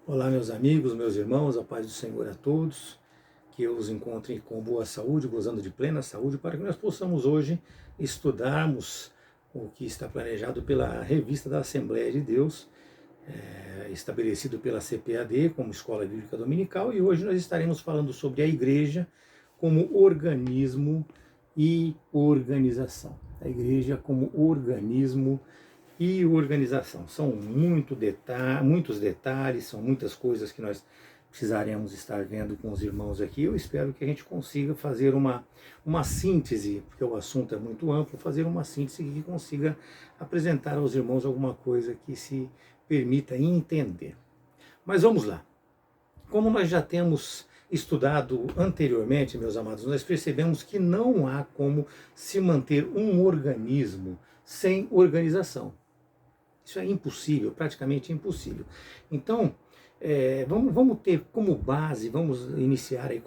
Olá, meus amigos, meus irmãos, a paz do Senhor a todos, que eu os encontre com boa saúde, gozando de plena saúde, para que nós possamos hoje estudarmos o que está planejado pela Revista da Assembleia de Deus, estabelecido pela CPAD como Escola Bíblica Dominical, e hoje nós estaremos falando sobre a igreja como organismo e organização. A igreja como organismo e organização. São muitos detalhes, são muitas coisas que nós precisaremos estar vendo com os irmãos aqui. Eu espero que a gente consiga fazer uma síntese, porque o assunto é muito amplo, fazer uma síntese que consiga apresentar aos irmãos alguma coisa que se permita entender. Mas vamos lá. Como nós já temos estudado anteriormente, meus amados, nós percebemos que não há como se manter um organismo sem organização. Isso é impossível, praticamente impossível. Então, vamos ter como base, vamos iniciar aí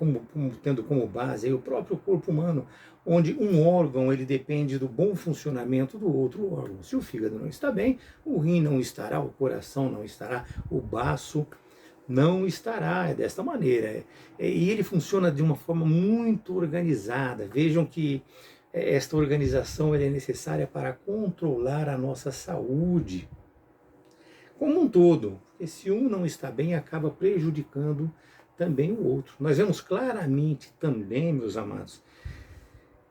tendo como base aí o próprio corpo humano, onde um órgão ele depende do bom funcionamento do outro órgão. Se o fígado não está bem, o rim não estará, o coração não estará, o baço não estará, é desta maneira. E ele funciona de uma forma muito organizada. Vejam que esta organização é necessária para controlar a nossa saúde como um todo, porque se um não está bem, acaba prejudicando também o outro. Nós vemos claramente também, meus amados,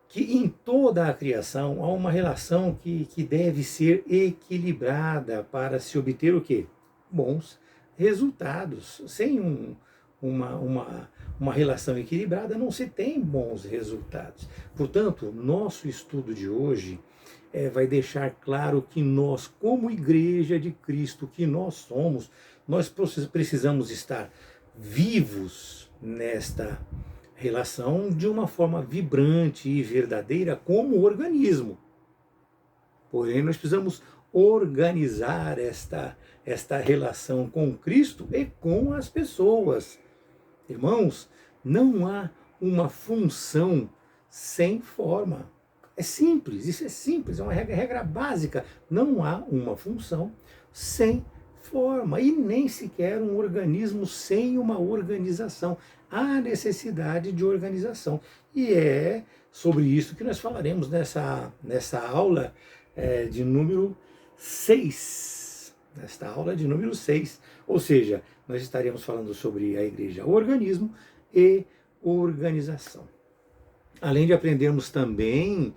que em toda a criação há uma relação que deve ser equilibrada para se obter o quê? Bons resultados. Sem uma relação equilibrada não se tem bons resultados. Portanto, nosso estudo de hoje vai deixar claro que nós, como igreja de Cristo, que nós somos, nós precisamos estar vivos nesta relação de uma forma vibrante e verdadeira como organismo. Porém, nós precisamos organizar esta relação com Cristo e com as pessoas. Irmãos, não há uma função sem forma. É simples, isso é simples, é uma regra básica. Não há uma função sem forma e nem sequer um organismo sem uma organização. Há necessidade de organização. E é sobre isso que nós falaremos nessa aula de número 6. Nesta aula de número 6. Ou seja, nós estaremos falando sobre a igreja, organismo e organização. Além de aprendermos também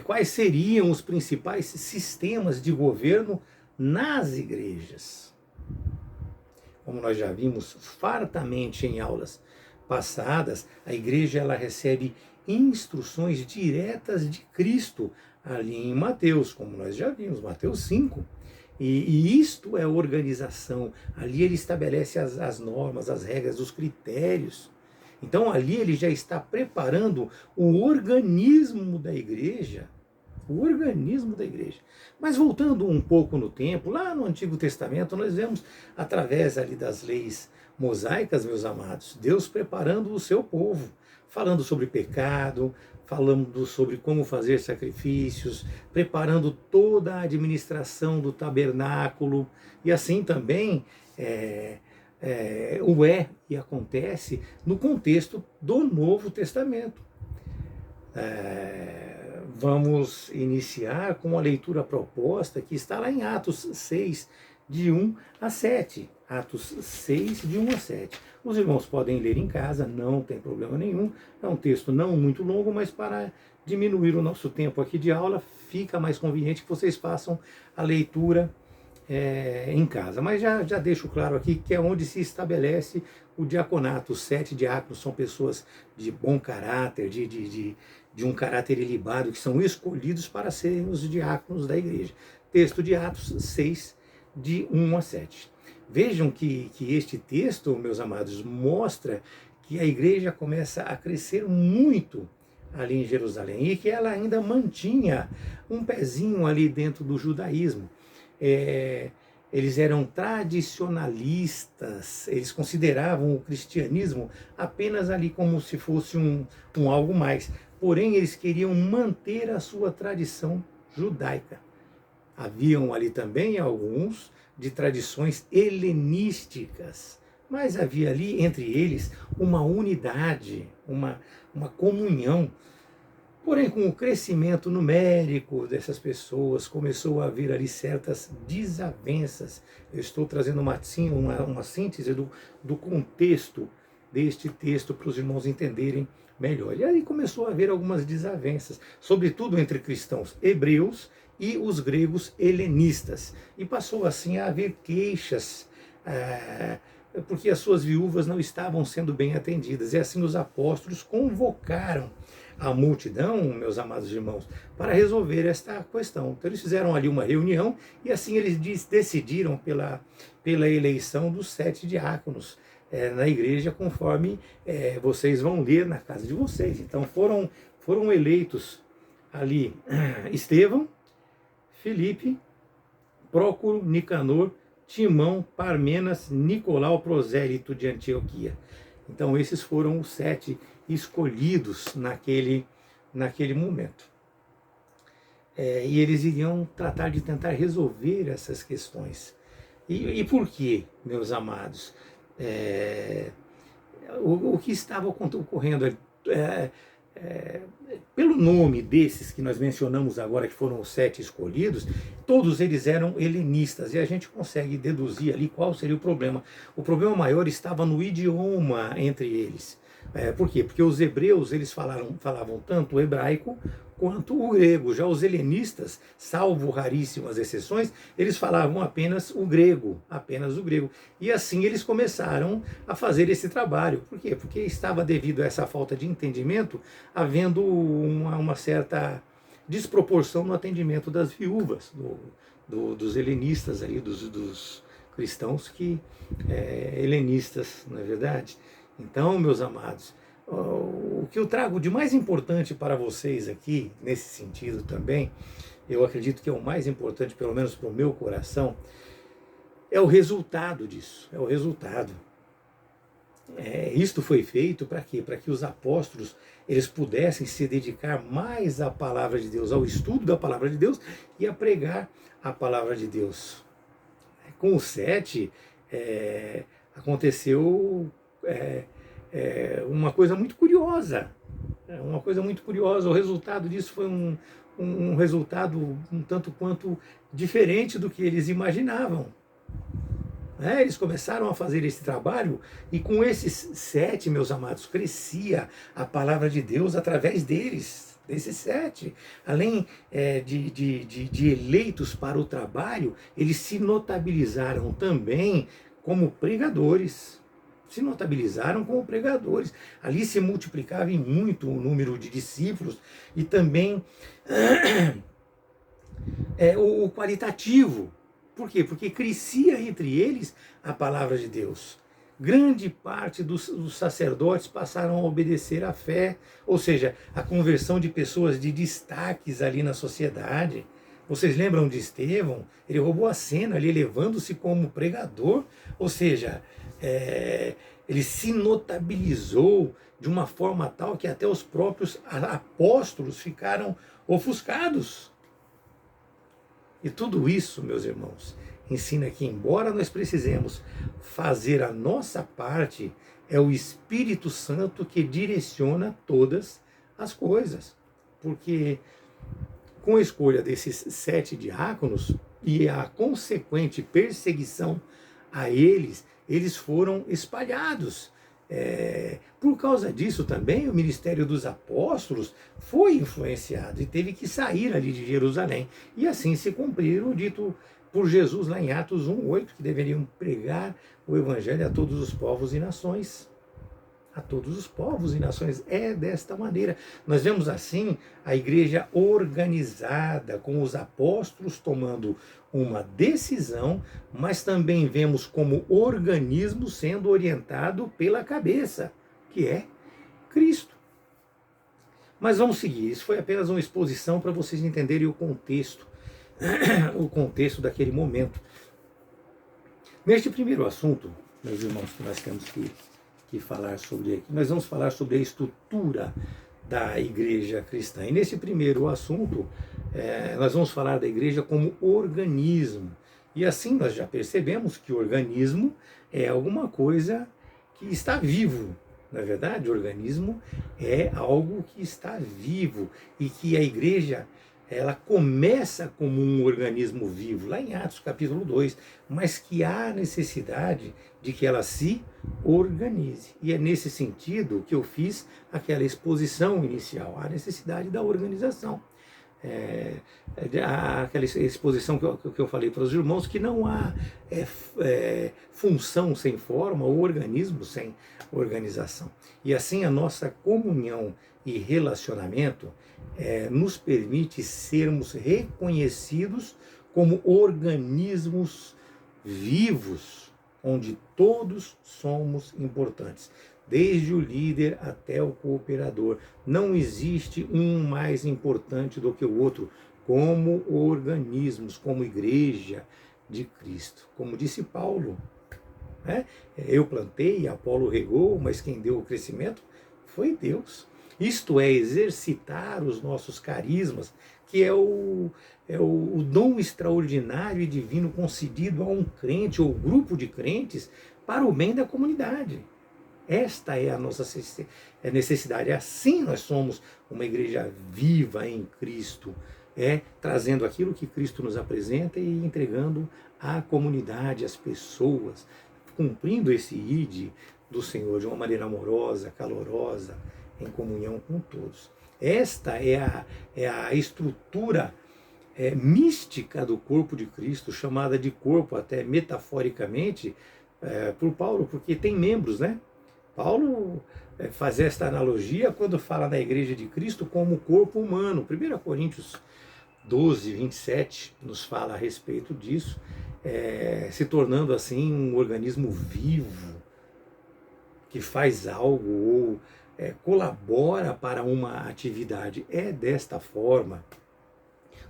quais seriam os principais sistemas de governo nas igrejas. Como nós já vimos fartamente em aulas passadas, a igreja ela recebe instruções diretas de Cristo ali em Mateus, como nós já vimos, Mateus 5. E isto é organização. Ali ele estabelece as normas, as regras, os critérios. Então ali ele já está preparando o organismo da igreja. O organismo da igreja. Mas voltando um pouco no tempo, lá no Antigo Testamento, nós vemos, através ali das leis mosaicas, meus amados, Deus preparando o seu povo, falando sobre pecado, falando sobre como fazer sacrifícios, preparando toda a administração do tabernáculo, e assim também e acontece no contexto do Novo Testamento. Vamos iniciar com a leitura proposta que está lá em Atos 6, de 1 a 7. Atos 6, de 1 a 7. Os irmãos podem ler em casa, não tem problema nenhum. É um texto não muito longo, mas para diminuir o nosso tempo aqui de aula, fica mais conveniente que vocês façam a leitura em casa. Mas já deixo claro aqui que é onde se estabelece o diaconato. Os 7 diáconos são pessoas de bom caráter, de um caráter ilibado, que são escolhidos para serem os diáconos da igreja. Texto de Atos 6, de 1 a 7. Vejam que este texto, meus amados, mostra que a igreja começa a crescer muito ali em Jerusalém e que ela ainda mantinha um pezinho ali dentro do judaísmo. Eles eram tradicionalistas, eles consideravam o cristianismo apenas ali como se fosse um algo mais. Porém, eles queriam manter a sua tradição judaica. Haviam ali também alguns de tradições helenísticas, mas havia ali entre eles uma unidade, uma comunhão. Porém, com o crescimento numérico dessas pessoas, começou a haver ali certas desavenças. Eu estou trazendo uma síntese do contexto deste texto para os irmãos entenderem melhor. E aí começou a haver algumas desavenças, sobretudo entre cristãos hebreus e os gregos helenistas. E passou assim a haver queixas, porque as suas viúvas não estavam sendo bem atendidas. E assim os apóstolos convocaram a multidão, meus amados irmãos, para resolver esta questão. Então eles fizeram ali uma reunião e assim eles decidiram pela eleição dos 7 diáconos na igreja, conforme vocês vão ler na casa de vocês. Então foram eleitos ali Estevão, Filipe, Prócoro, Nicanor, Timão, Parmenas, Nicolau, prosélito de Antioquia. Então esses foram os 7 escolhidos naquele momento. E eles iriam tratar de tentar resolver essas questões. E por quê, meus amados? O que estava ocorrendo pelo nome desses que nós mencionamos agora, que foram os 7 escolhidos, todos eles eram helenistas, e a gente consegue deduzir ali qual seria o problema. O problema maior estava no idioma entre eles. Por quê? Porque os hebreus eles falavam tanto o hebraico quanto o grego. Já os helenistas, salvo raríssimas exceções, eles falavam apenas o grego, E assim eles começaram a fazer esse trabalho. Por quê? Porque estava, devido a essa falta de entendimento, havendo uma certa desproporção no atendimento das viúvas, dos helenistas, ali, dos cristãos helenistas, não é verdade? Então, meus amados, o que eu trago de mais importante para vocês aqui, nesse sentido também, eu acredito que é o mais importante, pelo menos para o meu coração, é o resultado disso, é o resultado. Isto foi feito para quê? Para que os apóstolos eles pudessem se dedicar mais à palavra de Deus, ao estudo da palavra de Deus e a pregar a palavra de Deus. Com os 7, aconteceu uma coisa muito curiosa. O resultado disso foi um resultado um tanto quanto diferente do que eles imaginavam. Eles começaram a fazer esse trabalho e com esses 7, meus amados, crescia a palavra de Deus através deles, desses 7. Além de eleitos para o trabalho, eles se notabilizaram também como pregadores. Ali se multiplicava em muito o número de discípulos e também o qualitativo. Por quê? Porque crescia entre eles a palavra de Deus. Grande parte dos sacerdotes passaram a obedecer à fé, ou seja, a conversão de pessoas de destaques ali na sociedade. Vocês lembram de Estevão? Ele roubou a cena ali, elevando-se como pregador, ou seja, ele se notabilizou de uma forma tal que até os próprios apóstolos ficaram ofuscados. E tudo isso, meus irmãos, ensina que, embora nós precisemos fazer a nossa parte, é o Espírito Santo que direciona todas as coisas. Porque com a escolha desses 7 diáconos e a consequente perseguição a eles, eles foram espalhados. Por causa disso também o ministério dos apóstolos foi influenciado e teve que sair ali de Jerusalém. E assim se cumpriu o dito por Jesus lá em Atos 1:8, que deveriam pregar o evangelho a todos os povos e nações. A todos os povos e nações. É desta maneira. Nós vemos assim a igreja organizada, com os apóstolos tomando uma decisão, mas também vemos como organismo sendo orientado pela cabeça, que é Cristo. Mas vamos seguir. Isso foi apenas uma exposição para vocês entenderem o contexto daquele momento. Neste primeiro assunto, meus irmãos, que nós temos que falar sobre aqui, nós vamos falar sobre a estrutura da igreja cristã. E nesse primeiro assunto, nós vamos falar da igreja como organismo. E assim nós já percebemos que organismo é alguma coisa que está vivo. Na verdade, o organismo é algo que está vivo e que a igreja ela começa como um organismo vivo, lá em Atos capítulo 2, mas que há necessidade de que ela se organize. E é nesse sentido que eu fiz aquela exposição inicial, a necessidade da organização. Aquela exposição que eu falei para os irmãos, que não há função sem forma ou organismo sem organização. E assim a nossa comunhão e relacionamento nos permite sermos reconhecidos como organismos vivos, onde todos somos importantes, desde o líder até o cooperador. Não existe um mais importante do que o outro, como organismos, como igreja de Cristo. Como disse Paulo, né? Eu plantei, Apolo regou, mas quem deu o crescimento foi Deus. Isto é exercitar os nossos carismas, que é o dom extraordinário e divino concedido a um crente ou grupo de crentes para o bem da comunidade. Esta é a nossa necessidade. Assim nós somos uma igreja viva em Cristo, trazendo aquilo que Cristo nos apresenta e entregando à comunidade, às pessoas, cumprindo esse ide do Senhor de uma maneira amorosa, calorosa, em comunhão com todos. Esta é a estrutura mística do corpo de Cristo, chamada de corpo até metaforicamente por Paulo, porque tem membros, né? Paulo faz esta analogia quando fala da igreja de Cristo como corpo humano. 1 Coríntios 12, 27 nos fala a respeito disso, se tornando assim um organismo vivo, que faz algo ou colabora para uma atividade. É desta forma.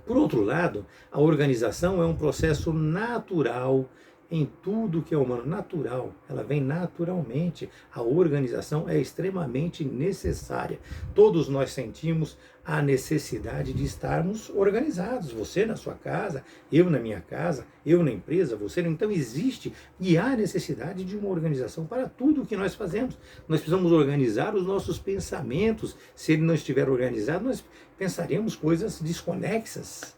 Por outro lado, a organização é um processo natural em tudo que é humano, natural, ela vem naturalmente. A organização é extremamente necessária. Todos nós sentimos a necessidade de estarmos organizados. Você na sua casa, eu na minha casa, eu na empresa, você. Então existe e há necessidade de uma organização para tudo o que nós fazemos. Nós precisamos organizar os nossos pensamentos. Se ele não estiver organizado, nós pensaremos coisas desconexas.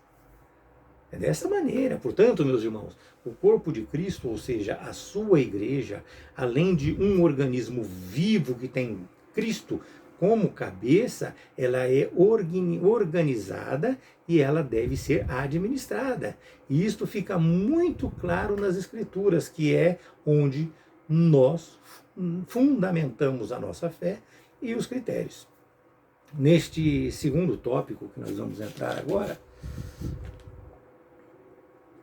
É dessa maneira. Portanto, meus irmãos, o corpo de Cristo, ou seja, a sua igreja, além de um organismo vivo que tem Cristo como cabeça, ela é organizada e ela deve ser administrada. E isto fica muito claro nas Escrituras, que é onde nós fundamentamos a nossa fé e os critérios. Neste segundo tópico que nós vamos entrar agora,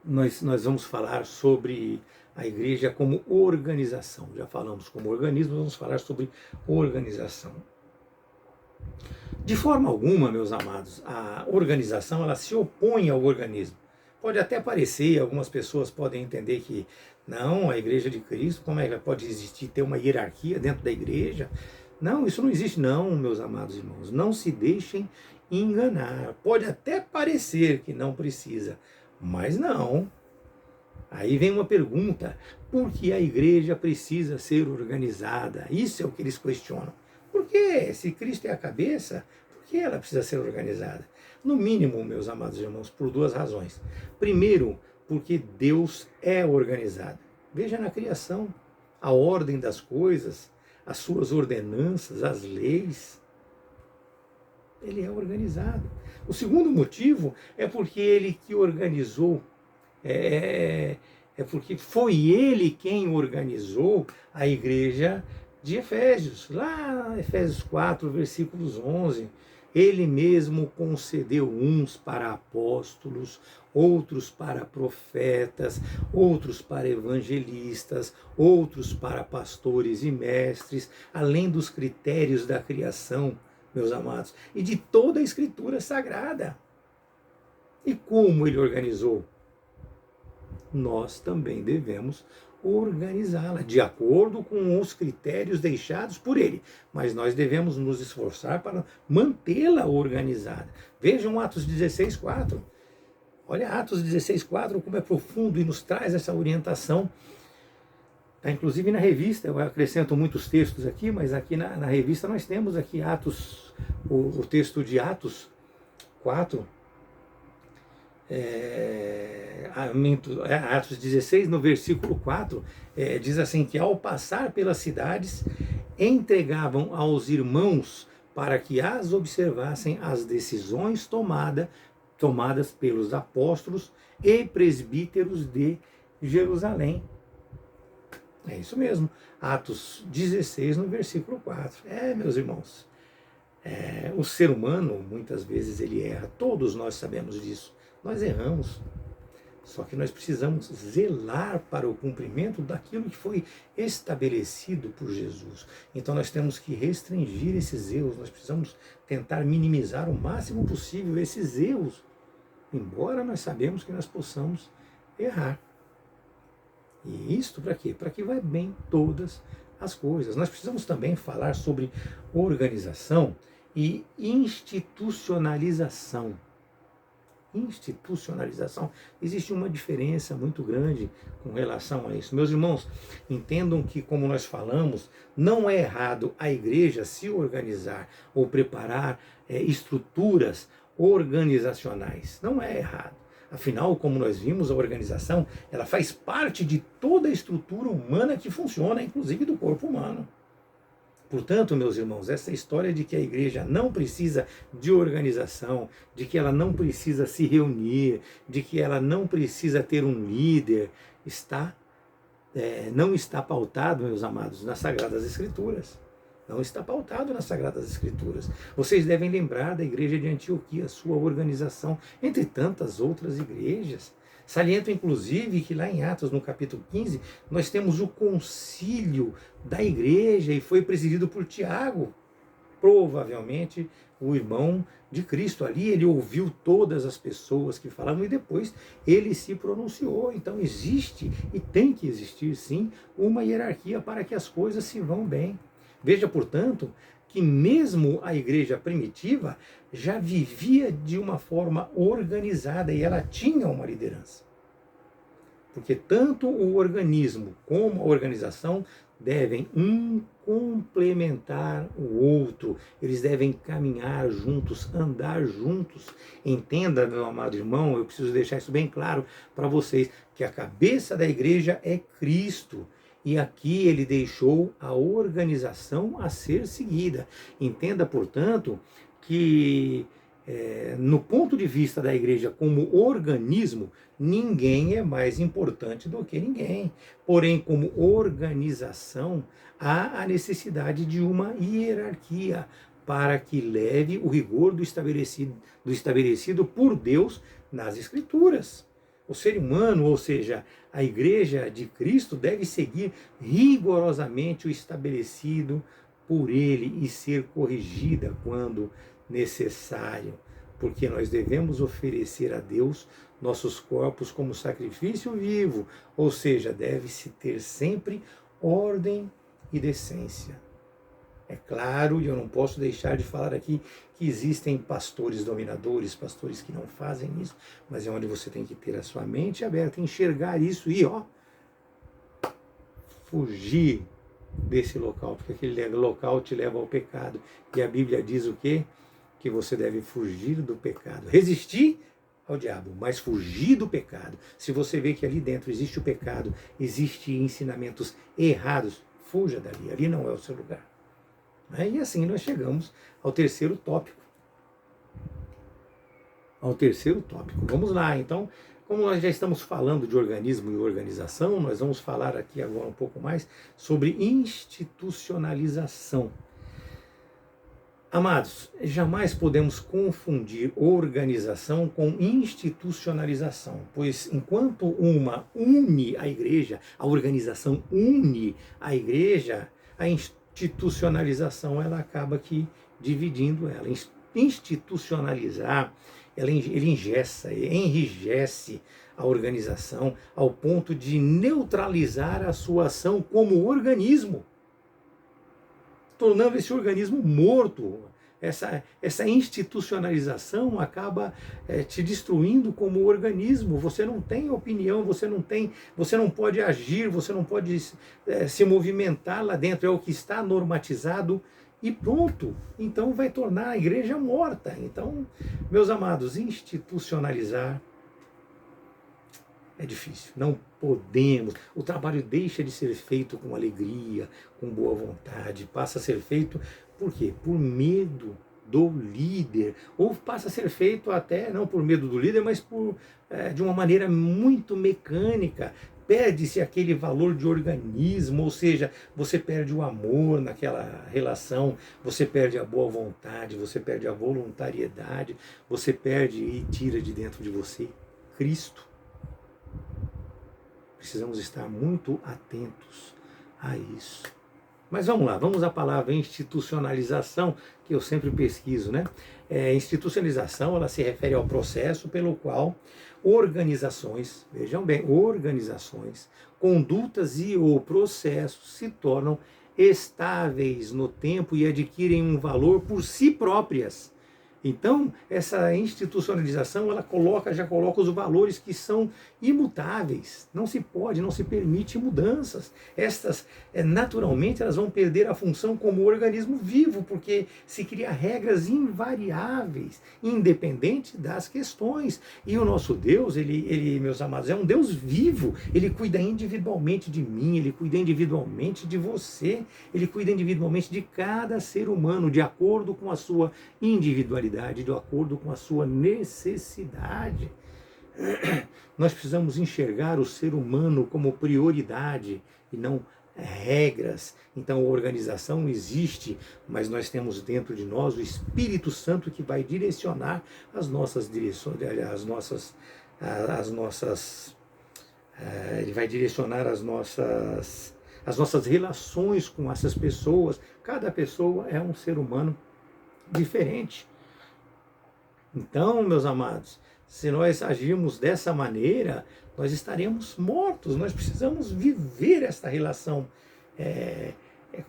nós vamos falar sobre a igreja como organização. Já falamos como organismo, vamos falar sobre organização. De forma alguma, meus amados, a organização ela se opõe ao organismo. Pode até parecer, algumas pessoas podem entender que não, a igreja de Cristo, como é que pode existir, ter uma hierarquia dentro da igreja? Não, isso não existe não, meus amados irmãos. Não se deixem enganar. Pode até parecer que não precisa, mas não. Aí vem uma pergunta: por que a igreja precisa ser organizada? Isso é o que eles questionam. Por que, se Cristo é a cabeça, por que ela precisa ser organizada? No mínimo, meus amados irmãos, por duas razões. Primeiro, porque Deus é organizado. Veja na criação, a ordem das coisas, as suas ordenanças, as leis. Ele é organizado. O segundo motivo é porque ele que organizou, porque foi ele quem organizou a igreja de Efésios. Lá, Efésios 4, versículos 11. Ele mesmo concedeu uns para apóstolos, outros para profetas, outros para evangelistas, outros para pastores e mestres, além dos critérios da criação, meus amados, e de toda a Escritura Sagrada. E como ele organizou? nós também devemos organizá-la de acordo com os critérios deixados por ele. Mas nós devemos nos esforçar para mantê-la organizada. Vejam Atos 16:4. Olha Atos 16:4, como é profundo e nos traz essa orientação. Está inclusive na revista, eu acrescento muitos textos aqui, mas aqui na revista nós temos aqui Atos, o texto de Atos 4, Atos 16, no versículo 4, diz assim, que ao passar pelas cidades, entregavam aos irmãos para que as observassem as decisões tomadas pelos apóstolos e presbíteros de Jerusalém. É isso mesmo, Atos 16, no versículo 4. Meus irmãos, o ser humano, muitas vezes, ele erra. Todos nós sabemos disso. Nós erramos. Só que nós precisamos zelar para o cumprimento daquilo que foi estabelecido por Jesus. Então nós temos que restringir esses erros. Nós precisamos tentar minimizar o máximo possível esses erros. Embora nós sabemos que nós possamos errar. E isto para quê? Para que vá bem todas as coisas. Nós precisamos também falar sobre organização e institucionalização. Institucionalização. Existe uma diferença muito grande com relação a isso. Meus irmãos, entendam que, como nós falamos, não é errado a igreja se organizar ou preparar estruturas organizacionais. Não é errado. Afinal, como nós vimos, a organização, ela faz parte de toda a estrutura humana que funciona, inclusive do corpo humano. Portanto, meus irmãos, essa história de que a igreja não precisa de organização, de que ela não precisa se reunir, de que ela não precisa ter um líder, não está pautado, meus amados, nas Sagradas Escrituras. Não está pautado nas Sagradas Escrituras. Vocês devem lembrar da igreja de Antioquia, sua organização, entre tantas outras igrejas. Saliento, inclusive, que lá em Atos, no capítulo 15, nós temos o concílio da igreja e foi presidido por Tiago, provavelmente o irmão de Cristo. Ali ele ouviu todas as pessoas que falavam e depois ele se pronunciou. Então existe e tem que existir, sim, uma hierarquia para que as coisas se vão bem. Veja, portanto, que mesmo a igreja primitiva já vivia de uma forma organizada e ela tinha uma liderança. Porque tanto o organismo como a organização devem um complementar o outro. Eles devem caminhar juntos, andar juntos. Entenda, meu amado irmão, eu preciso deixar isso bem claro para vocês, que a cabeça da igreja é Cristo. E aqui ele deixou a organização a ser seguida. Entenda, portanto, que no ponto de vista da igreja como organismo, ninguém é mais importante do que ninguém. Porém, como organização, há a necessidade de uma hierarquia para que leve o rigor do estabelecido por Deus nas Escrituras. O ser humano, ou seja, a igreja de Cristo, deve seguir rigorosamente o estabelecido por ele e ser corrigida quando necessário, porque nós devemos oferecer a Deus nossos corpos como sacrifício vivo, ou seja, deve-se ter sempre ordem e decência. É claro, e eu não posso deixar de falar aqui que existem pastores dominadores, pastores que não fazem isso, mas é onde você tem que ter a sua mente aberta, enxergar isso e fugir desse local, porque aquele local te leva ao pecado. E a Bíblia diz o quê? Que você deve fugir do pecado. Resistir ao diabo, mas fugir do pecado. Se você vê que ali dentro existe o pecado, existe ensinamentos errados, fuja dali, ali não é o seu lugar. E assim nós chegamos ao terceiro tópico. Vamos lá, então, como nós já estamos falando de organismo e organização, nós vamos falar aqui agora um pouco mais sobre institucionalização. Amados, jamais podemos confundir organização com institucionalização, pois enquanto uma une a igreja, a organização une a igreja, a institucionalização ela acaba aqui dividindo ela. Institucionalizar ele engessa, enrijece a organização ao ponto de neutralizar a sua ação como organismo, tornando esse organismo morto. Essa institucionalização acaba te destruindo como organismo. Você não tem opinião, você não pode agir, você não pode se movimentar lá dentro. É o que está normatizado e pronto. Então vai tornar a igreja morta. Então, meus amados, institucionalizar é difícil, não podemos. O trabalho deixa de ser feito com alegria, com boa vontade, passa a ser feito, por quê? Por medo do líder, ou passa a ser feito até, não por medo do líder, mas de uma maneira muito mecânica. Perde-se aquele valor de organismo, ou seja, você perde o amor naquela relação, você perde a boa vontade, você perde a voluntariedade, você perde e tira de dentro de você Cristo. Precisamos estar muito atentos a isso. Mas vamos lá, vamos à palavra institucionalização, que eu sempre pesquiso, né? Institucionalização, ela se refere ao processo pelo qual organizações, vejam bem, organizações, condutas e ou processos se tornam estáveis no tempo e adquirem um valor por si próprias. Então, essa institucionalização, ela já coloca os valores que são imutáveis. Não se pode, não se permite mudanças. Estas, naturalmente, elas vão perder a função como organismo vivo, porque se cria regras invariáveis, independente das questões. E o nosso Deus, ele, meus amados, é um Deus vivo. Ele cuida individualmente de mim, ele cuida individualmente de você, ele cuida individualmente de cada ser humano, de acordo com a sua individualidade, de acordo com a sua necessidade. Nós precisamos enxergar o ser humano como prioridade e não regras. Então a organização existe, mas nós temos dentro de nós o Espírito Santo que vai direcionar as nossas direções, ele vai direcionar as nossas relações com essas pessoas. Cada pessoa é um ser humano diferente. Então, meus amados, se nós agirmos dessa maneira, nós estaremos mortos. Nós precisamos viver esta relação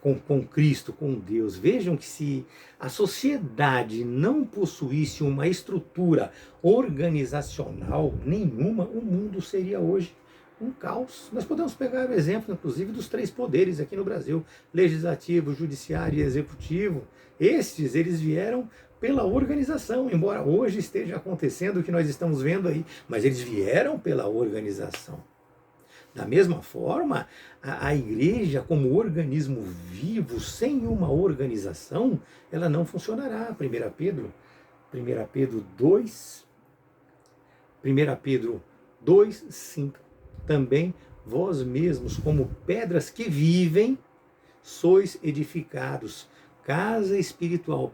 com Cristo, com Deus. Vejam que se a sociedade não possuísse uma estrutura organizacional nenhuma, o mundo seria hoje um caos. Nós podemos pegar o exemplo, inclusive, dos 3 poderes aqui no Brasil: legislativo, judiciário e executivo. Eles vieram pela organização, embora hoje esteja acontecendo o que nós estamos vendo aí, mas eles vieram pela organização. Da mesma forma, a igreja como organismo vivo, sem uma organização, ela não funcionará. 1 Pedro 2, 5. Também vós mesmos, como pedras que vivem, sois edificados, casa espiritual,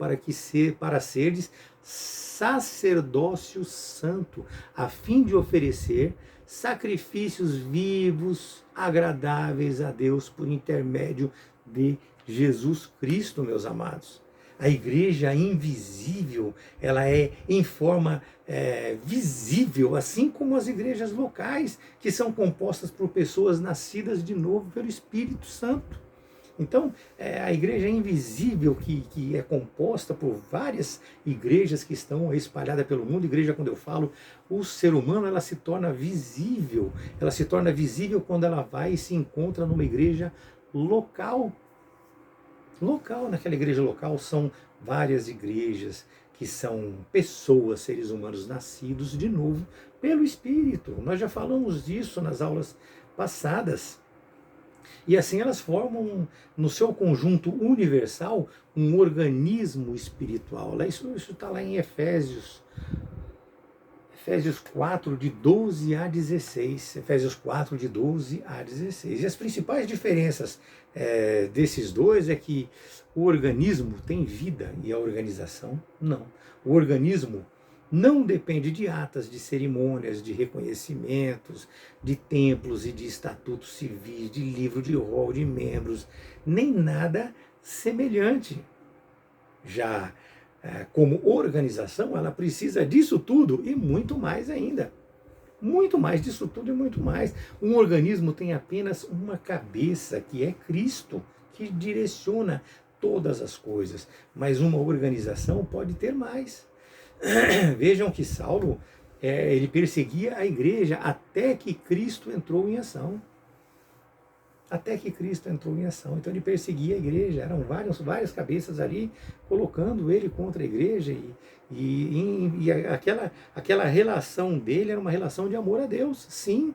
para serdes sacerdócio santo, a fim de oferecer sacrifícios vivos, agradáveis a Deus, por intermédio de Jesus Cristo, meus amados. A igreja invisível, ela é em forma visível, assim como as igrejas locais, que são compostas por pessoas nascidas de novo pelo Espírito Santo. Então, a igreja invisível, que é composta por várias igrejas que estão espalhadas pelo mundo. Igreja, quando eu falo, o ser humano, ela se torna visível. Ela se torna visível quando ela vai e se encontra numa igreja local. Naquela igreja local são várias igrejas que são pessoas, seres humanos nascidos de novo pelo Espírito. Nós já falamos disso nas aulas passadas. E assim elas formam, no seu conjunto universal, um organismo espiritual. Isso está lá em Efésios 4, de 12 a 16. Efésios 4, de 12 a 16. E as principais diferenças desses dois é que o organismo tem vida e a organização não. O organismo não depende de atas, de cerimônias, de reconhecimentos, de templos e de estatutos civis, de livro de rol de membros, nem nada semelhante. Já como organização, ela precisa disso tudo e muito mais ainda. Muito mais disso tudo e muito mais. Um organismo tem apenas uma cabeça, que é Cristo, que direciona todas as coisas. Mas uma organização pode ter mais. Vejam que Saulo, ele perseguia a igreja até que Cristo entrou em ação. Até que Cristo entrou em ação. Então ele perseguia a igreja, eram várias cabeças ali, colocando ele contra a igreja, e aquela relação dele era uma relação de amor a Deus, sim,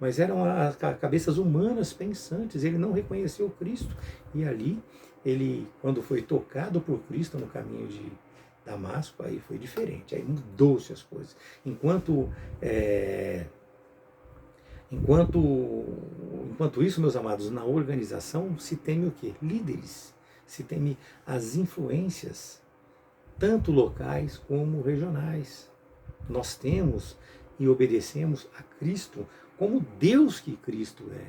mas eram as cabeças humanas pensantes, ele não reconheceu Cristo, e ali, ele, quando foi tocado por Cristo no caminho de Damasco, aí foi diferente, aí mudou-se as coisas. Enquanto isso, meus amados, na organização se teme o quê? Líderes. Se teme as influências, tanto locais como regionais. Nós temos e obedecemos a Cristo como Deus que Cristo é.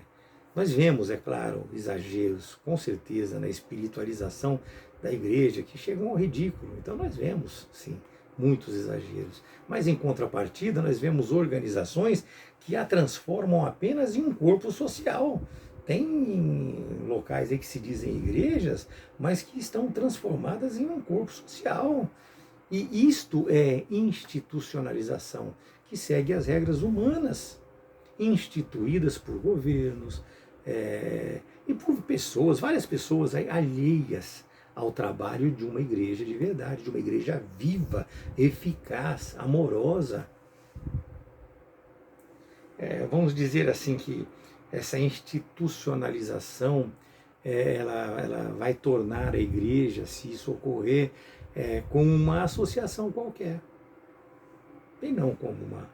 Nós vemos, é claro, exageros, com certeza, na espiritualização da igreja, que chegam ao ridículo. Então nós vemos, sim, muitos exageros. Mas em contrapartida, nós vemos organizações que a transformam apenas em um corpo social. Tem locais aí que se dizem igrejas, mas que estão transformadas em um corpo social. E isto é institucionalização, que segue as regras humanas, instituídas por governos e por pessoas, várias pessoas aí, alheias ao trabalho de uma igreja de verdade, de uma igreja viva, eficaz, amorosa. Vamos dizer assim que essa institucionalização, ela vai tornar a igreja, se isso ocorrer, como uma associação qualquer, e não como uma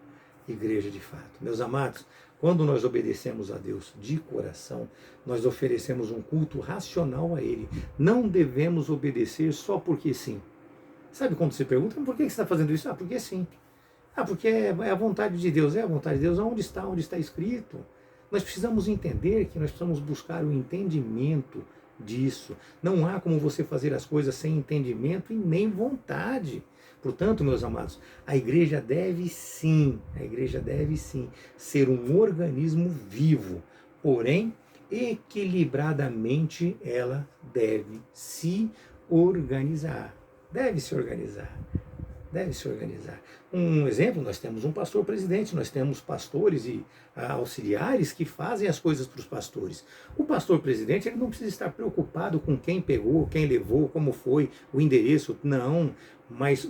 igreja de fato. Meus amados, quando nós obedecemos a Deus de coração, nós oferecemos um culto racional a Ele. Não devemos obedecer só porque sim. Sabe quando você pergunta, por que você está fazendo isso? Porque sim. Porque é a vontade de Deus. É a vontade de Deus. Onde está? Onde está escrito? Nós precisamos entender que nós precisamos buscar o entendimento disso. Não há como você fazer as coisas sem entendimento e nem vontade. Portanto, meus amados, a igreja deve sim ser um organismo vivo, porém, equilibradamente ela deve se organizar. Deve se organizar. Um exemplo, nós temos um pastor presidente, nós temos pastores e auxiliares que fazem as coisas para os pastores. O pastor presidente, ele não precisa estar preocupado com quem pegou, quem levou, como foi, o endereço, não. Mas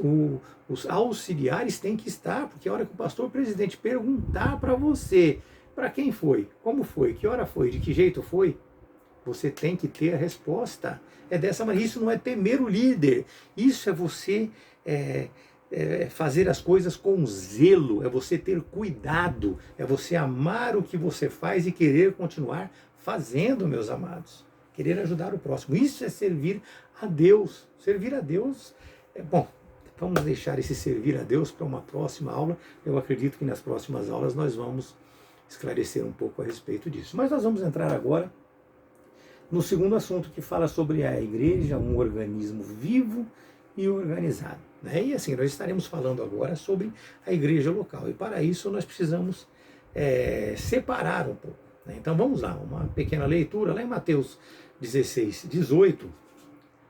os auxiliares têm que estar, porque a hora que o pastor presidente perguntar para você, para quem foi, como foi, que hora foi, de que jeito foi, você tem que ter a resposta. É dessa maneira. Isso não é temer o líder, isso é você fazer as coisas com zelo, é você ter cuidado, é você amar o que você faz e querer continuar fazendo, meus amados. Querer ajudar o próximo. Isso é servir a Deus. Servir a Deus bom. Vamos deixar esse servir a Deus para uma próxima aula. Eu acredito que nas próximas aulas nós vamos esclarecer um pouco a respeito disso. Mas nós vamos entrar agora no segundo assunto, que fala sobre a igreja, um organismo vivo e organizado. E assim, nós estaremos falando agora sobre a igreja local. E para isso nós precisamos separar um pouco. Então vamos lá, uma pequena leitura lá em Mateus 16, 18.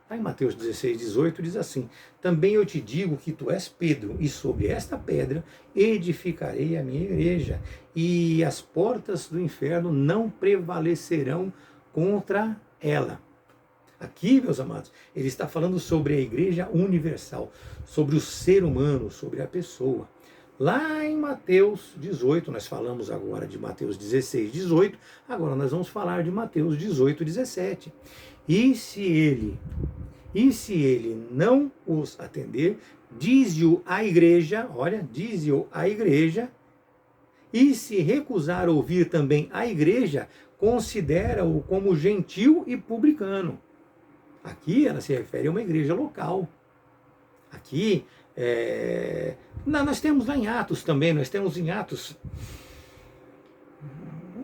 Lá em Mateus 16, 18 diz assim: também eu te digo que tu és Pedro, e sobre esta pedra edificarei a minha igreja, e as portas do inferno não prevalecerão contra ela. Aqui, meus amados, ele está falando sobre a igreja universal, sobre o ser humano, sobre a pessoa. Lá em Mateus 18, nós falamos agora de Mateus 16, 18, agora nós vamos falar de Mateus 18, 17. E se ele não os atender, diz-o à igreja, olha, diz-o à igreja, e se recusar ouvir também a igreja, considera-o como gentil e publicano. Aqui ela se refere a uma igreja local. Aqui, nós temos lá em Atos também, nós temos em Atos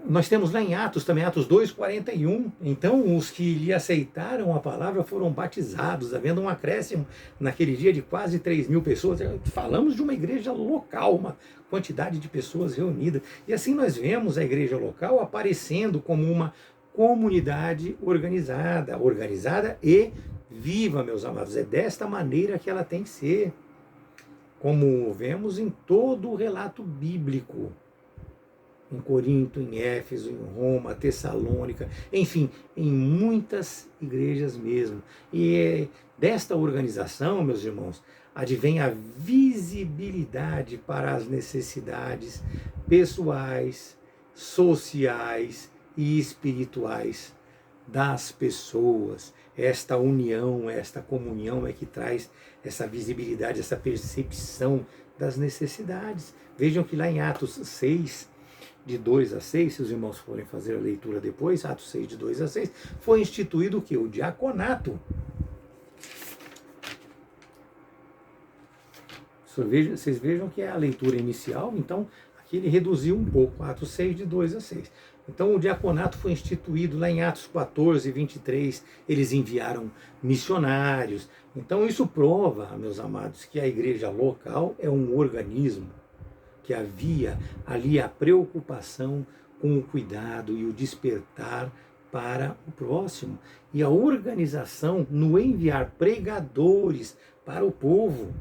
nós temos lá em Atos também, Atos 2:41. Então, os que lhe aceitaram a palavra foram batizados, havendo um acréscimo naquele dia de quase 3.000 pessoas. Falamos de uma igreja local, uma quantidade de pessoas reunidas. E assim nós vemos a igreja local aparecendo como uma comunidade organizada, organizada e viva, meus amados. É desta maneira que ela tem que ser, como vemos em todo o relato bíblico. Em Corinto, em Éfeso, em Roma, Tessalônica, enfim, em muitas igrejas mesmo. E desta organização, meus irmãos, advém a visibilidade para as necessidades pessoais, sociais e espirituais das pessoas. Esta união, esta comunhão é que traz essa visibilidade, essa percepção das necessidades. Vejam que lá em Atos 6, de 2 a 6, se os irmãos forem fazer a leitura depois, Atos 6, de 2 a 6, foi instituído o que? O diaconato. Vocês vejam que é a leitura inicial, então aqui ele reduziu um pouco, Atos 6, de 2 a 6. Então o diaconato foi instituído lá em Atos 14, 23, eles enviaram missionários. Então isso prova, meus amados, que a igreja local é um organismo, que havia ali a preocupação com o cuidado e o despertar para o próximo. E a organização no enviar pregadores para o povo.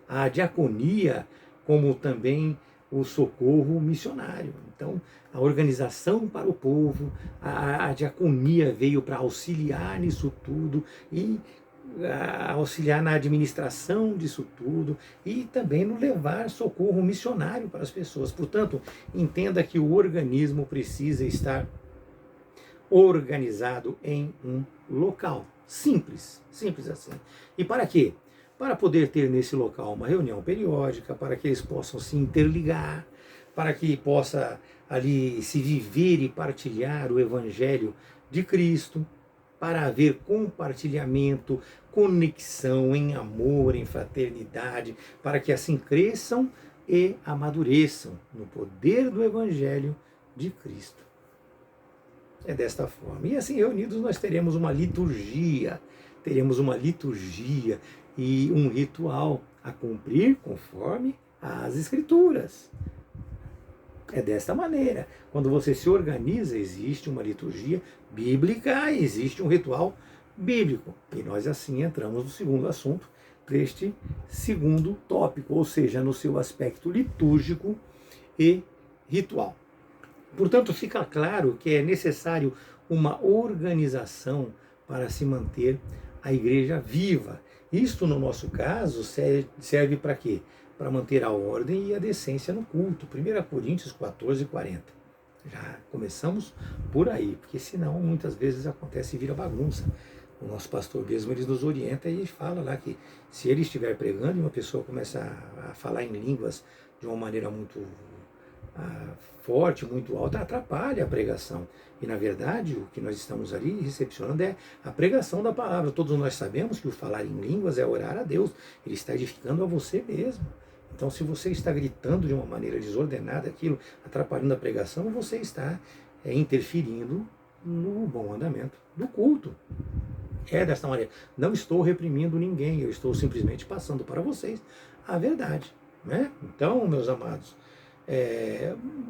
A diaconia, como também o socorro missionário. Então, a organização para o povo, a diaconia veio para auxiliar nisso tudo e auxiliar na administração disso tudo e também no levar socorro missionário para as pessoas. Portanto, entenda que o organismo precisa estar organizado em um local. Simples, simples assim. E para quê? Para poder ter nesse local uma reunião periódica, para que eles possam se interligar, para que possa ali se viver e partilhar o Evangelho de Cristo, para haver compartilhamento, conexão em amor, em fraternidade, para que assim cresçam e amadureçam no poder do Evangelho de Cristo. É desta forma. E assim, reunidos, nós teremos uma liturgia e um ritual a cumprir conforme as Escrituras. É desta maneira. Quando você se organiza, existe uma liturgia bíblica, existe um ritual bíblico. E nós assim entramos no segundo assunto deste segundo tópico, ou seja, no seu aspecto litúrgico e ritual. Portanto, fica claro que é necessário uma organização para se manter a igreja viva. Isto, no nosso caso, serve para quê? Para manter a ordem e a decência no culto. 1 Coríntios 14, 40. Já começamos por aí, porque senão muitas vezes acontece e vira bagunça. O nosso pastor mesmo, ele nos orienta e fala lá que se ele estiver pregando e uma pessoa começa a falar em línguas de uma maneira muito forte, muito alta, atrapalha a pregação. E na verdade, o que nós estamos ali recepcionando é a pregação da palavra. Todos nós sabemos que o falar em línguas é orar a Deus. Ele está edificando a você mesmo. Então, se você está gritando de uma maneira desordenada aquilo, atrapalhando a pregação, você está interferindo no bom andamento do culto. É desta maneira. Não estou reprimindo ninguém, eu estou simplesmente passando para vocês a verdade. Né? Então, meus amados,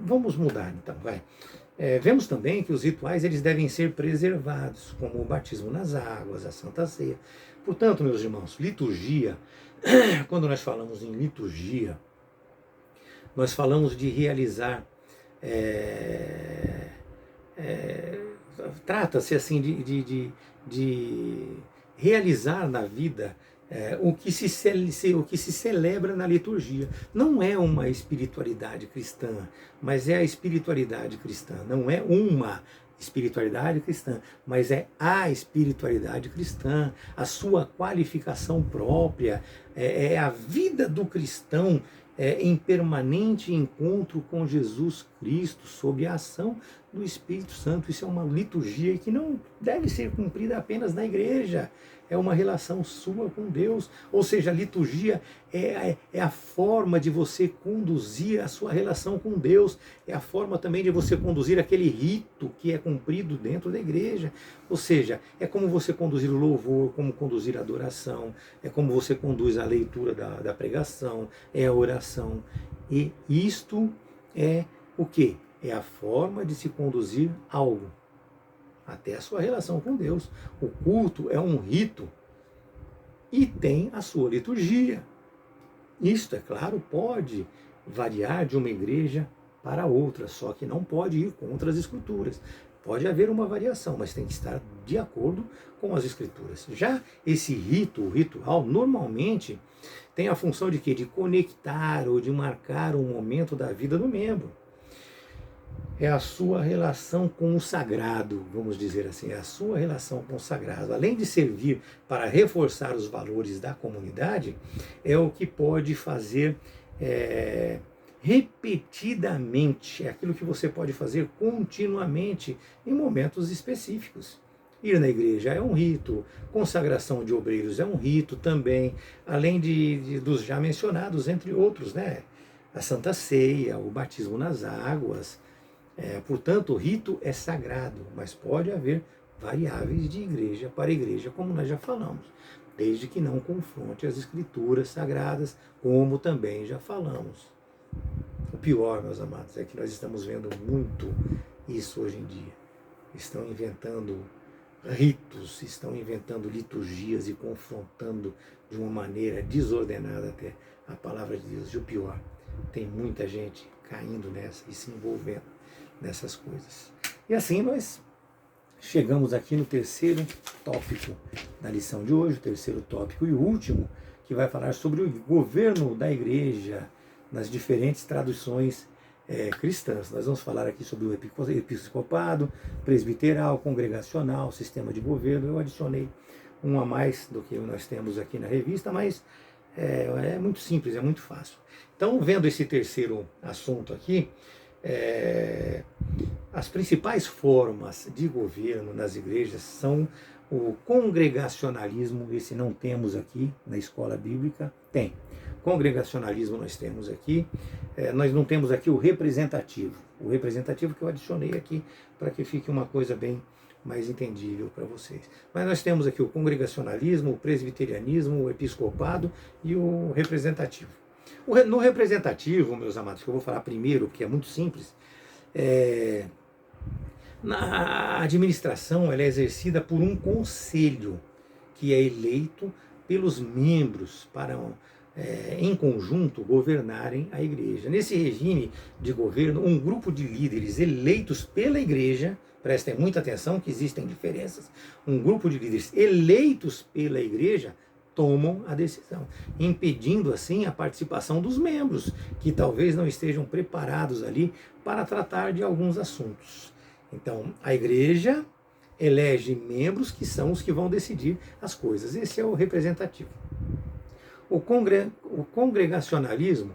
vamos mudar então, vai. Vemos também que os rituais eles devem ser preservados, como o batismo nas águas, a Santa Ceia. Portanto, meus irmãos, liturgia, quando nós falamos em liturgia, nós falamos de realizar, trata-se assim de realizar na vida o que se celebra na liturgia. Não é uma espiritualidade cristã, mas é a espiritualidade cristã. Não é uma espiritualidade cristã, mas é a espiritualidade cristã, a sua qualificação própria, é a vida do cristão em permanente encontro com Jesus Cristo, sob a ação do Espírito Santo. Isso é uma liturgia que não deve ser cumprida apenas na igreja. É uma relação sua com Deus. Ou seja, a liturgia é a forma de você conduzir a sua relação com Deus. É a forma também de você conduzir aquele rito que é cumprido dentro da igreja. Ou seja, é como você conduzir o louvor, como conduzir a adoração, é como você conduz a leitura da pregação, é a oração. E isto é o quê? É a forma de se conduzir algo, até a sua relação com Deus. O culto é um rito e tem a sua liturgia. Isto, é claro, pode variar de uma igreja para outra, só que não pode ir contra as Escrituras. Pode haver uma variação, mas tem que estar de acordo com as Escrituras. Já esse rito, o ritual, normalmente tem a função de quê? De conectar ou de marcar um momento da vida do membro. É a sua relação com o sagrado, vamos dizer assim, é a sua relação com o sagrado. Além de servir para reforçar os valores da comunidade, é o que pode fazer repetidamente, é aquilo que você pode fazer continuamente em momentos específicos. Ir na igreja é um rito, consagração de obreiros é um rito também, além dos já mencionados, entre outros, né? A Santa Ceia, o batismo nas águas. Portanto, o rito é sagrado, mas pode haver variáveis de igreja para igreja, como nós já falamos, desde que não confronte as escrituras sagradas, como também já falamos. O pior, meus amados, é que nós estamos vendo muito isso hoje em dia. Estão inventando ritos, estão inventando liturgias e confrontando de uma maneira desordenada até a palavra de Deus. E o pior, tem muita gente caindo nessa e se envolvendo nessas coisas. E assim nós chegamos aqui no terceiro tópico da lição de hoje, o terceiro tópico e último, que vai falar sobre o governo da igreja nas diferentes traduções cristãs. Nós vamos falar aqui sobre o episcopado, presbiteral, congregacional, sistema de governo. Eu adicionei um a mais do que nós temos aqui na revista, mas é muito simples, é muito fácil. Então, vendo esse terceiro assunto aqui, as principais formas de governo nas igrejas são o congregacionalismo, esse não temos aqui na escola bíblica, tem. Congregacionalismo nós temos aqui, nós não temos aqui o representativo que eu adicionei aqui para que fique uma coisa bem mais entendível para vocês. Mas nós temos aqui o congregacionalismo, o presbiterianismo, o episcopado e o representativo. No representativo, meus amados, que eu vou falar primeiro, porque é muito simples, a administração ela é exercida por um conselho que é eleito pelos membros para, em conjunto, governarem a igreja. Nesse regime de governo, um grupo de líderes eleitos pela igreja, prestem muita atenção que existem diferenças, um grupo de líderes eleitos pela igreja tomam a decisão, impedindo assim a participação dos membros, que talvez não estejam preparados ali para tratar de alguns assuntos. Então, a igreja elege membros que são os que vão decidir as coisas. Esse é o representativo. O congregacionalismo,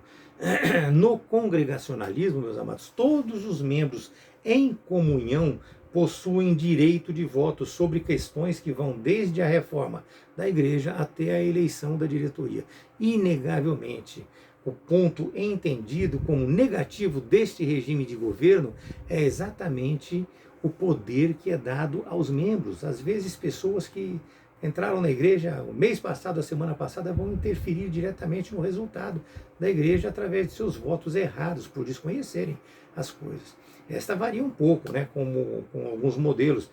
no congregacionalismo, meus amados, todos os membros em comunhão possuem direito de voto sobre questões que vão desde a reforma da igreja até a eleição da diretoria. Inegavelmente, o ponto entendido como negativo deste regime de governo é exatamente o poder que é dado aos membros. Às vezes, pessoas que entraram na igreja o mês passado, a semana passada, vão interferir diretamente no resultado da igreja através de seus votos errados, por desconhecerem as coisas. Esta varia um pouco, né, com alguns modelos.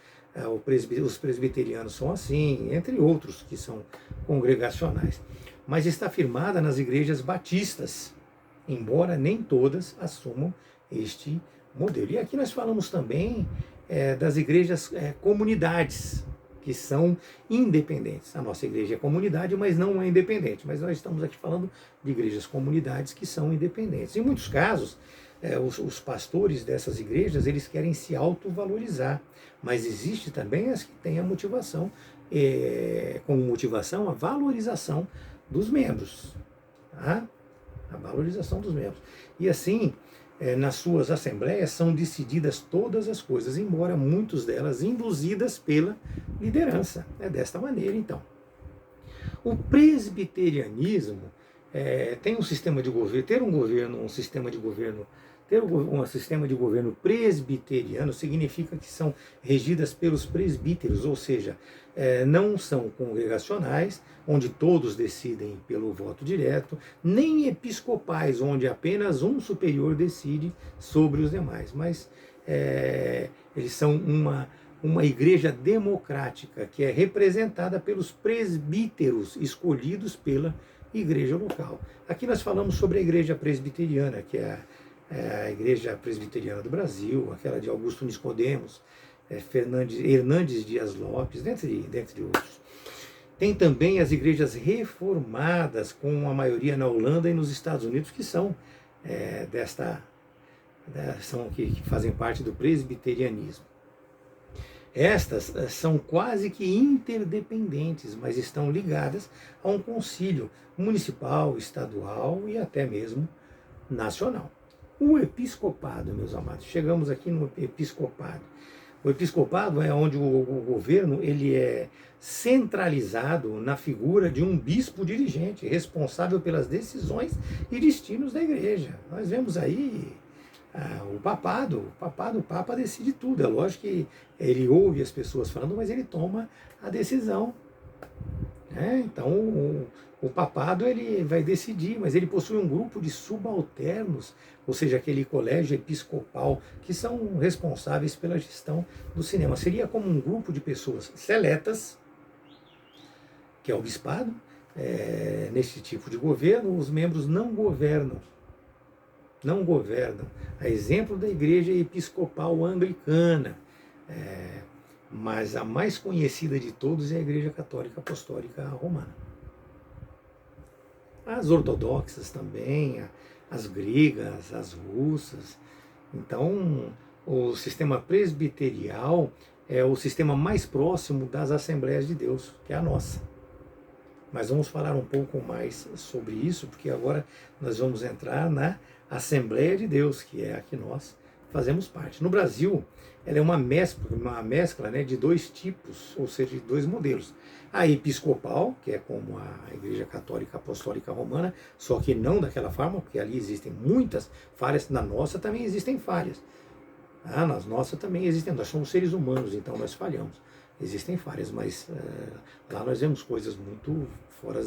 Os presbiterianos são assim, entre outros que são congregacionais. Mas está firmada nas igrejas batistas, embora nem todas assumam este modelo. E aqui nós falamos também das igrejas comunidades, que são independentes. A nossa igreja é comunidade, mas não é independente. Mas nós estamos aqui falando de igrejas comunidades que são independentes. Em muitos casos, os pastores dessas igrejas, eles querem se autovalorizar. Mas existe também as que têm a motivação, como motivação, a valorização dos membros. Tá? a valorização dos membros. E assim, nas suas assembleias são decididas todas as coisas, embora muitas delas induzidas pela liderança. É desta maneira, então. O presbiterianismo tem um sistema de governo, um sistema de governo, ter um sistema de governo presbiteriano significa que são regidas pelos presbíteros, ou seja, não são congregacionais, onde todos decidem pelo voto direto, nem episcopais, onde apenas um superior decide sobre os demais, mas eles são uma igreja democrática que é representada pelos presbíteros escolhidos pela igreja local. Aqui nós falamos sobre a igreja presbiteriana, que é a igreja presbiteriana do Brasil, aquela de Augusto Nicodemos, Hernandes Dias Lopes, dentre outros. Tem também as igrejas reformadas, com a maioria na Holanda e nos Estados Unidos, que são que fazem parte do presbiterianismo. Estas são quase que interdependentes, mas estão ligadas a um concílio municipal, estadual e até mesmo nacional. O episcopado, meus amados, chegamos aqui no episcopado. O episcopado é onde o governo ele é centralizado na figura de um bispo dirigente, responsável pelas decisões e destinos da igreja. Nós vemos aí o Papa decide tudo. É lógico que ele ouve as pessoas falando, mas ele toma a decisão. Então o papado ele vai decidir, mas ele possui um grupo de subalternos, ou seja, aquele colégio episcopal, que são responsáveis pela gestão do cinema. Seria como um grupo de pessoas seletas, que é o bispado. Neste tipo de governo, os membros não governam. A exemplo da igreja episcopal anglicana, mas a mais conhecida de todos é a igreja católica apostólica romana. As ortodoxas também, as gregas, as russas. Então, o sistema presbiterial é o sistema mais próximo das Assembleias de Deus, que é a nossa. Mas vamos falar um pouco mais sobre isso, porque agora nós vamos entrar na Assembleia de Deus, que é a que nós fazemos parte. No Brasil, ela é uma mescla de dois tipos, ou seja, de dois modelos. A episcopal, que é como a Igreja Católica Apostólica Romana, só que não daquela forma, porque ali existem muitas falhas. Na nossa também existem falhas. Nas nossas também existem. Nós somos seres humanos, então nós falhamos. Existem falhas, mas lá nós vemos coisas muito fora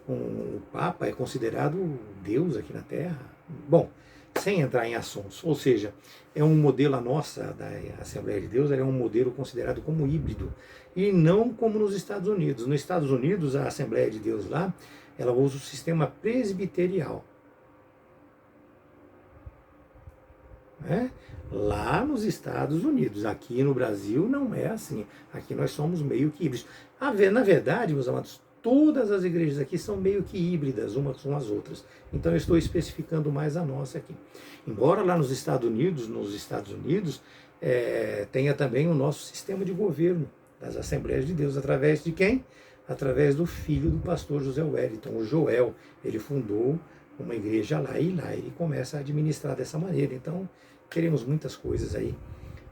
o Papa é considerado Deus aqui na Terra. Bom, sem entrar em assuntos, ou seja, é um modelo, a nossa da Assembleia de Deus, é um modelo considerado como híbrido, e não como nos Estados Unidos. Nos Estados Unidos, a Assembleia de Deus lá, ela usa o sistema presbiterial. Lá nos Estados Unidos. Aqui no Brasil não é assim. Aqui nós somos meio que híbridos. Na verdade, meus amados, todas as igrejas aqui são meio que híbridas umas com as outras. Então eu estou especificando mais a nossa aqui. Embora lá nos Estados Unidos tenha também o nosso sistema de governo das Assembleias de Deus. Através de quem? Através do filho do pastor José Wellington, o Joel. Ele fundou uma igreja lá e lá ele começa a administrar dessa maneira. Então teremos muitas coisas aí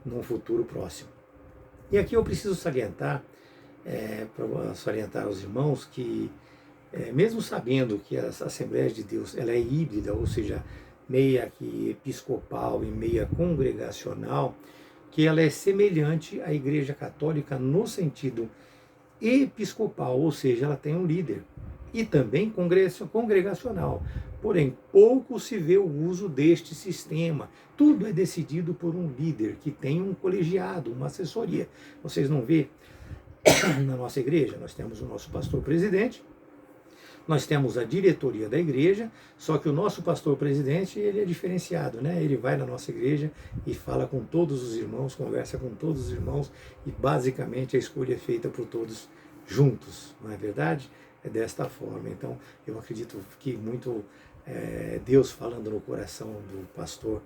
num futuro próximo. E aqui eu preciso salientar aos irmãos que, mesmo sabendo que as Assembleias de Deus ela é híbrida, ou seja, meia que episcopal e meia congregacional, que ela é semelhante à Igreja Católica no sentido episcopal, ou seja, ela tem um líder, e também congregacional. Porém, pouco se vê o uso deste sistema. Tudo é decidido por um líder que tem um colegiado, uma assessoria. Vocês não vê na nossa igreja? Nós temos o nosso pastor presidente, nós temos a diretoria da igreja, só que o nosso pastor presidente ele é diferenciado, Ele vai na nossa igreja e fala com todos os irmãos, conversa com todos os irmãos e basicamente a escolha é feita por todos juntos, não é verdade? É desta forma. Então eu acredito que muito Deus falando no coração do pastor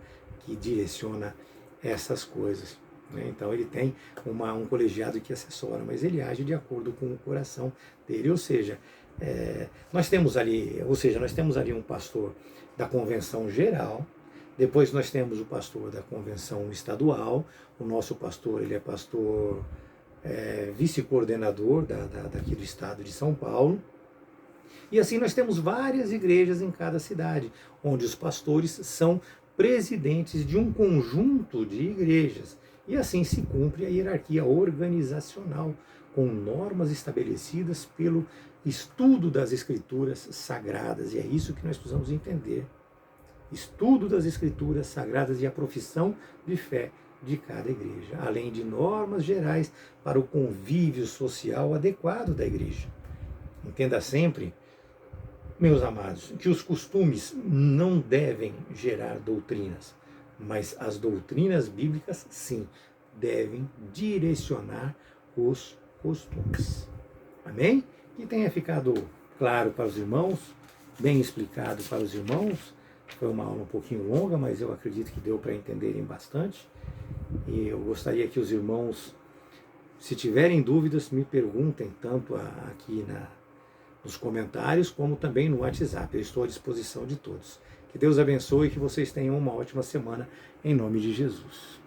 que direciona essas coisas. né? Então ele tem um colegiado que assessora, mas ele age de acordo com o coração dele. Ou seja, nós temos ali um pastor da convenção geral, depois nós temos o pastor da convenção estadual, o nosso pastor, ele é pastor vice-coordenador daqui do estado de São Paulo. E assim nós temos várias igrejas em cada cidade, onde os pastores são presidentes de um conjunto de igrejas. E assim se cumpre a hierarquia organizacional, com normas estabelecidas pelo estudo das Escrituras Sagradas. E é isso que nós precisamos entender. Estudo das Escrituras Sagradas e a profissão de fé de cada igreja, além de normas gerais para o convívio social adequado da igreja. Entenda sempre, meus amados, que os costumes não devem gerar doutrinas, mas as doutrinas bíblicas, sim, devem direcionar os costumes. Amém? Que tenha ficado claro para os irmãos, bem explicado para os irmãos. Foi uma aula um pouquinho longa, mas eu acredito que deu para entenderem bastante. E eu gostaria que os irmãos, se tiverem dúvidas, me perguntem, tanto aqui nos comentários, como também no WhatsApp. Eu estou à disposição de todos. Que Deus abençoe e que vocês tenham uma ótima semana, em nome de Jesus.